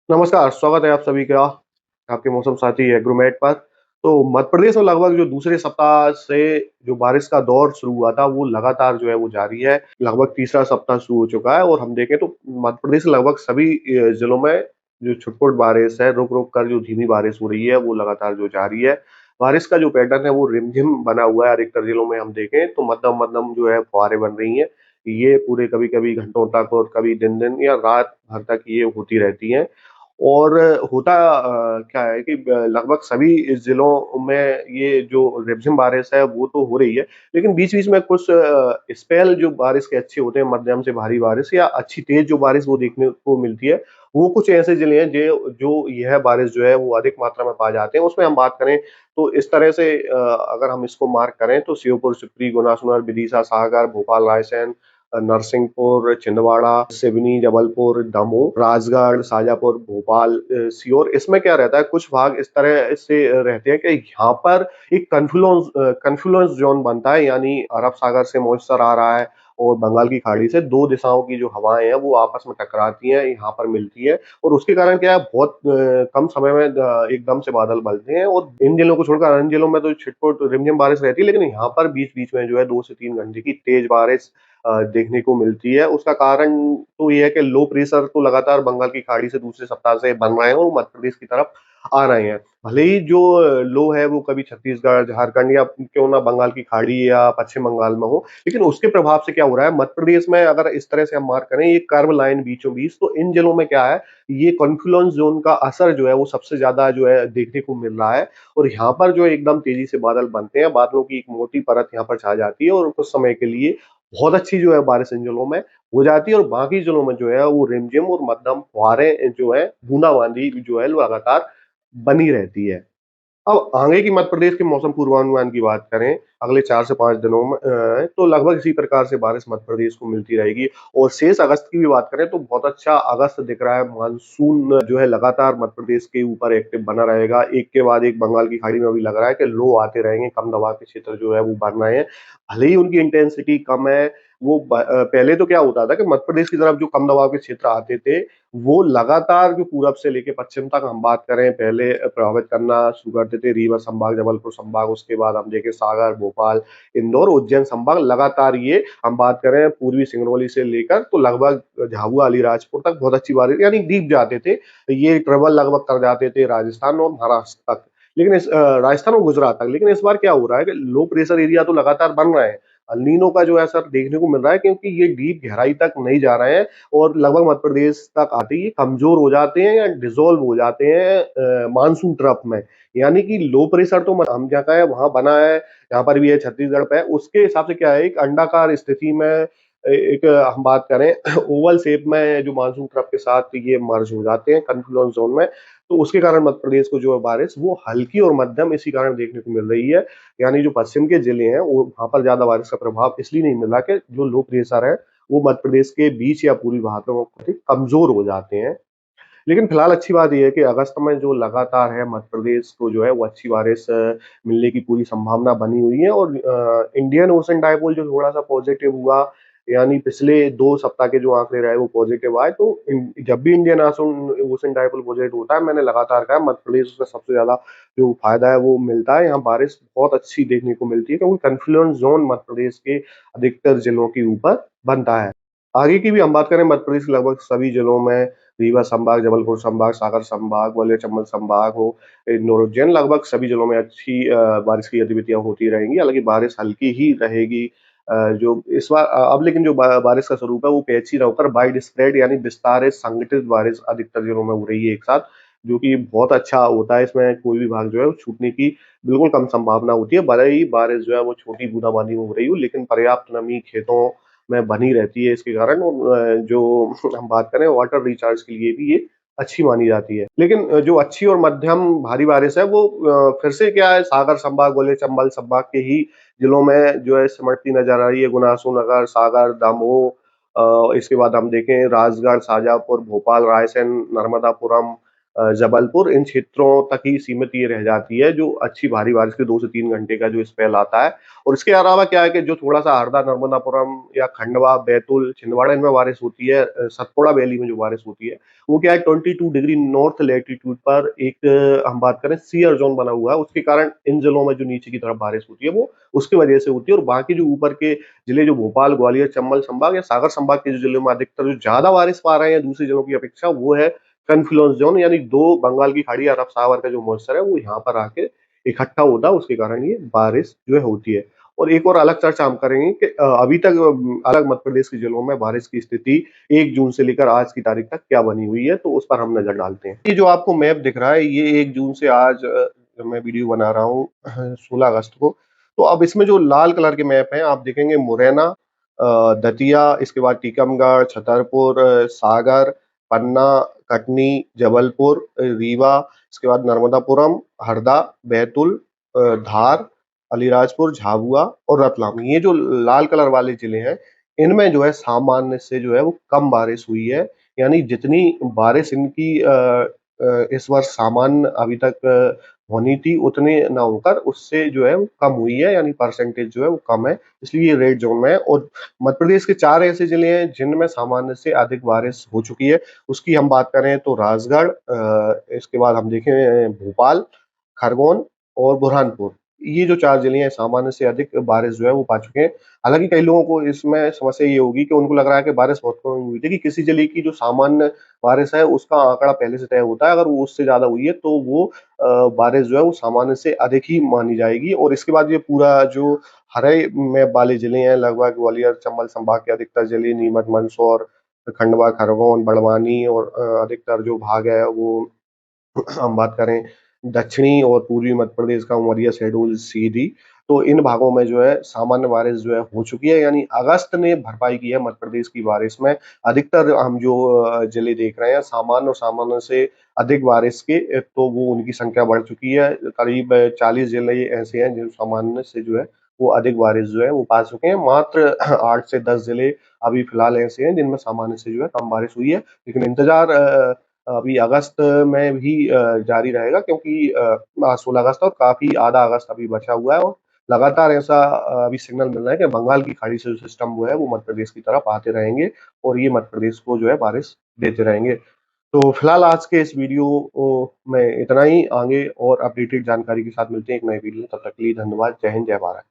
नमस्कार, स्वागत है आप सभी का आपके मौसम साथी एग्रोमेट पर। तो मध्य प्रदेश में लगभग जो दूसरे सप्ताह से जो बारिश का दौर शुरू हुआ था, वो लगातार जो है वो जारी है। लगभग तीसरा सप्ताह शुरू हो चुका है और हम देखें तो मध्य प्रदेश के लगभग सभी जिलों में जो छुटपुट बारिश है, रुक-रुक कर जो धीमी बारिश हो रही है, वो लगातार जो जारी है। बारिश का जो पैटर्न है, वो रिमझिम बना हुआ है। अधिकतर जिलों में हम देखें तो मध्यम-मध्यम जो है फुहारें बन रही हैं। ये पूरे कभी-कभी घंटों तक और कभी दिन-दिन या रात भर तक ये होती रहती हैं। और होता क्या है कि लगभग सभी ज़िलों में ये जो रिमझिम बारिश है वो तो हो रही है, लेकिन बीच-बीच में कुछ स्पेल जो बारिश के अच्छे होते हैं, मध्यम से भारी बारिश या अच्छी तेज़ जो बारिश वो देखने को मिलती है, वो कुछ ऐसे ज़िले हैं जो जो यह बारिश जो है वो अधिक मात्रा में पाए जाते हैं। उसमें हम बात करें तो इस तरह से अगर हम इसको मार्क करें तो श्योपुर, सीपरी, गुना, सोनभद्र, विदिशा, सागर, भोपाल, रायसेन, नरसिंहपुर, छिंदवाड़ा, सिवनी, जबलपुर, दमोह, राजगढ़, शाजापुर, भोपाल, सीहोर इसमें क्या रहता है कुछ भाग इस तरह से रहते हैं कि यहाँ पर एक कन्फ्लुएंस ज़ोन बनता है यानी अरब सागर से मॉइस्चर आ रहा है और बंगाल की खाड़ी से 2 दिशाओं की जो हवाएँ हैं वो आपस में टकराती हैं, यहाँ पर मिलती है और उसके कारण क्या है बहुत कम समय में एकदम से बादल बनते हैं और इन जिलों को छोड़कर अन्य जिलों में तो छिटपुट रिमझिम बारिश रहती है लेकिन यहाँ पर बीच-बीच में जो है 2 से 3 घंटे की तेज़ बारिश देखने को मिलती है। उसका कारण तो ये है कि लो प्रेशर तो लगातार बंगाल की खाड़ी से दूसरे सप्ताह से बन रहे हैं और मध्य प्रदेश की तरफ आ रहे हैं। भले ही जो लो है वो कभी छत्तीसगढ़, झारखंड या क्यों ना बंगाल की खाड़ी या पश्चिम बंगाल में हो, लेकिन उसके प्रभाव से क्या हो रहा है मध्य प्रदेश में अगर इस तरह से हम मार्क करें ये कर्व लाइन बीचों-बीच तो इन जिलों में क्या है, ये कॉन्फ्लुएंस ज़ोन का असर जो है वो सबसे ज़्यादा जो है देखने को मिल रहा है और यहाँ पर जो एकदम तेज़ी से बादल बनते हैं, बादलों की एक मोटी परत यहाँ पर छा जाती है और कुछ समय के लिए बहुत अच्छी जो है बारिश इन जिलों में हो जाती है और बाकी जिलों में जो है वो रिमझिम और मध्यम फुहारें जो है बूंदाबांदी जो है लगातार बनी रहती है। अब आगे की मध्य प्रदेश के मौसम पूर्वानुमान की बात करें, अगले 4 से 5 दिनों में तो लगभग इसी प्रकार से बारिश मध्य प्रदेश को मिलती रहेगी और शेष अगस्त की भी बात करें तो बहुत अच्छा अगस्त दिख रहा है। मानसून जो है लगातार मध्य प्रदेश के ऊपर एक्टिव बना रहेगा। एक के बाद एक बंगाल की खाड़ी में अभी लग रहा है कि लो आते रहेंगे, कम दबाव के क्षेत्र जो है वो बन रहे हैं। भले ही उनकी इंटेंसिटी कम है, पहले तो क्या होता था कि मध्य प्रदेश की तरफ जो कम दबाव के क्षेत्र आते थे, वो लगातार जो पूरब से लेके पश्चिम तक हम बात करें पहले प्रभावित करना शुरू करते थे रीवा संभाग, जबलपुर संभाग, उसके बाद हम देखें सागर, भोपाल, इंदौर, उज्जैन संभाग लगातार ये हम बात करें पूर्वी सिंगरौली से लेकर तो लगभग झाबुआ, अलीराजपुर तक बहुत अच्छी बारिश यानी डीप जाते थे। ये ट्रेवल लगभग कर जाते थे राजस्थान और महाराष्ट्र तक। लेकिन राजस्थान और गुजरात तक। लेकिन इस बार क्या हो रहा है कि लो प्रेशर एरिया तो लगातार बन रहे हैं। एल नीनो का जो है असर देखने को मिल रहा है क्योंकि ये डीप गहराई तक नहीं जा रहे हैं और लगभग मध्य प्रदेश तक आते ही कमज़ोर हो जाते हैं या डिसॉल्व हो जाते हैं मानसून ट्रफ में। यानी कि लो प्रेशर तो हम जहाँ का है वहाँ बना है, यहाँ पर भी है छत्तीसगढ़ पे है, उसके हिसाब से क्या है एक अंडाकार स्थिति में एक हम बात करें ओवल शेप में जो मानसून ट्रफ के साथ ये मर्ज हो जाते हैं कन्फ्लुएंस ज़ोन में, तो उसके कारण मध्य प्रदेश को जो है बारिश वो हल्की और मध्यम इसी कारण देखने को मिल रही है। यानी जो पश्चिम के जिले हैं वो वहाँ पर ज़्यादा बारिश का प्रभाव इसलिए नहीं मिल रहा कि जो लो प्रेशर है वो मध्य प्रदेश के बीच या पूर्वी भागों में अधिक कमज़ोर हो जाते हैं। लेकिन फिलहाल अच्छी बात ये है कि अगस्त में जो लगातार है मध्य प्रदेश को जो है वो अच्छी बारिश मिलने की पूरी संभावना बनी हुई है और इंडियन ओशन डायपोल जो थोड़ा-सा पॉजिटिव हुआ, यानी पिछले 2 सप्ताह के जो आंकड़े रहे वो पॉजिटिव आए, तो जब भी Indian ocean ocean dipole positive होता है, मैंने लगातार कहा मध्य प्रदेश उसमें सबसे ज़्यादा जो फ़ायदा है वो मिलता है। यहाँ बारिश बहुत अच्छी देखने को मिलती है क्योंकि कन्फ्लुएंस ज़ोन मध्य प्रदेश के अधिकतर जिलों के ऊपर बनता है। आगे की भी हम बात करें मध्य प्रदेश के लगभग सभी जिलों में रीवा संभाग, जबलपुर संभाग, सागर संभाग, ग्वालियर चंबल संभाग हो, इंदौर उज्जैन लगभग सभी जिलों में अच्छी बारिश की गतिविधियाँ होती रहेंगी। हालाँकि बारिश हल्की ही रहेगी। जो इस बार अब लेकिन जो बारिश का स्वरूप है वो पैची ना होकर वाइड स्प्रेड यानी विस्तारित संगठित बारिश अधिकतर जिलों में हो रही है एक साथ, जो कि बहुत अच्छा होता है। इसमें कोई भी भाग जो है वो छूटने की बिल्कुल कम संभावना होती है। भले ही बारिश जो है वो छोटी बूंदाबांदी में हो रही हो, लेकिन पर्याप्त नमी खेतों में बनी रहती है इसके कारण और जो हम बात करें वाटर रिचार्ज के लिए भी ये अच्छी मानी जाती है। लेकिन जो अच्छी और मध्यम भारी बारिश है वो फिर से क्या है सागर संभाग, ग्वालियर चंबल संभाग के ही जिलों में जो है सिमटती नजर आ रही है। गुना, सोनभद्र, सागर, दमोह, इसके बाद हम देखें राजगढ़, शाजापुर, भोपाल, रायसेन, नर्मदापुरम, जबलपुर, इन क्षेत्रों तक ही सीमित ये रह जाती है, जो अच्छी भारी बारिश के 2 से 3 घंटे का जो स्पेल आता है। और इसके अलावा क्या है कि जो थोड़ा-सा हरदा, नर्मदापुरम या खंडवा, बैतूल, छिंदवाड़ा इनमें बारिश होती है, सतपुड़ा वैली में जो बारिश होती है, वो क्या है 22 डिग्री नॉर्थ लैटीट्यूड पर एक हम बात करें शियर ज़ोन बना हुआ है, उसके कारण इन जिलों में जो नीचे की तरफ बारिश होती है, वो उसकी वजह से होती है। और बाकी जो ऊपर के जिले, जो भोपाल, ग्वालियर, चंबल संभाग या सागर संभाग के जो जिलों में अधिकतर जो ज़्यादा बारिश पा रहे हैं दूसरे जिलों की अपेक्षा, वो है कन्फ्लुएंस ज़ोन, यानी 2 बंगाल की खाड़ी, अरब सागर का जो मॉइस्चर है वो यहाँ पर आके इकट्ठा होता है, उसके कारण ये बारिश जो है होती है। और एक और अलग चर्चा हम करेंगे कि अभी तक अलग मध्य प्रदेश के जिलों में बारिश की स्थिति 1 जून से लेकर आज की तारीख तक क्या बनी हुई है, तो उस पर हम नजर डालते हैं। ये जो आपको मैप दिख रहा है, ये 1 जून से आज जब मैं वीडियो बना रहा हूँ 16 अगस्त को, तो अब इसमें जो लाल कलर के मैप हैं आप देखेंगे, मुरैना, दतिया, इसके बाद टीकमगढ़, छतरपुर, सागर, पन्ना, कटनी, जबलपुर, रीवा, इसके बाद नर्मदापुरम, हरदा, बैतूल, धार, अलीराजपुर, झाबुआ और रतलाम, ये जो लाल कलर वाले जिले हैं, इनमें जो है सामान्य से जो है वो कम बारिश हुई है। यानी जितनी बारिश इनकी इस वर्ष सामान्य अभी तक होनी थी, उतने ना होकर उससे जो है वो कम हुई है, यानी परसेंटेज जो है वो कम है, इसलिए ये रेड जोन में है। और मध्य प्रदेश के 4 ऐसे जिले हैं जिनमें सामान्य से अधिक बारिश हो चुकी है। उसकी हम बात करें तो राजगढ़, इसके बाद हम देखें भोपाल, खरगोन और बुरहानपुर, ये जो 4 जिले हैं सामान्य से अधिक बारिश जो है वो पा चुके हैं। हालाँकि कई लोगों को इसमें समस्या ये होगी कि उनको लग रहा है कि बारिश बहुत कम हुई थी, कि किसी जिले की जो सामान्य बारिश है उसका आंकड़ा पहले से तय होता है, अगर वो उससे ज़्यादा हुई है तो वो बारिश जो है वो सामान्य से अधिक ही मानी जाएगी। और इसके बाद ये पूरा जो हरे मैप वाले जिले हैं, लगभग ग्वालियर, चंबल संभाग के अधिकतर जिले, नीमच, मंदसौर, खंडवा, खरगोन, बड़वानी और अधिकतर जो भाग है वो हम बात करें दक्षिणी और पूर्वी मध्य प्रदेश का उमरिया, शहडोल, सीधी, तो इन भागों में जो है सामान्य बारिश जो है हो चुकी है, यानी अगस्त ने भरपाई की है मध्य प्रदेश की बारिश में। अधिकतर हम जो जिले देख रहे हैं सामान्य और सामान्य से अधिक बारिश के, तो वो उनकी संख्या बढ़ चुकी है। करीब 40 जिले ऐसे हैं जो सामान्य से जो है वो अधिक बारिश जो है वो पा चुके हैं। मात्र 8 से 10 जिले अभी फिलहाल ऐसे हैं जिनमें सामान्य से जो है कम बारिश हुई है। लेकिन इंतजार अभी अगस्त में भी जारी रहेगा, क्योंकि 16 अगस्त और काफ़ी आधा अगस्त अभी बचा हुआ है, और लगातार ऐसा अभी सिग्नल मिल रहा है कि बंगाल की खाड़ी से जो सिस्टम वो है वो मध्य प्रदेश की तरफ आते रहेंगे और ये मध्य प्रदेश को जो है बारिश देते रहेंगे। तो फिलहाल आज के इस वीडियो में इतना ही। आगे और अपडेटेड जानकारी के साथ मिलते हैं एक नए वीडियो में, तब तक के लिए धन्यवाद। जय हिंद, जय भारत।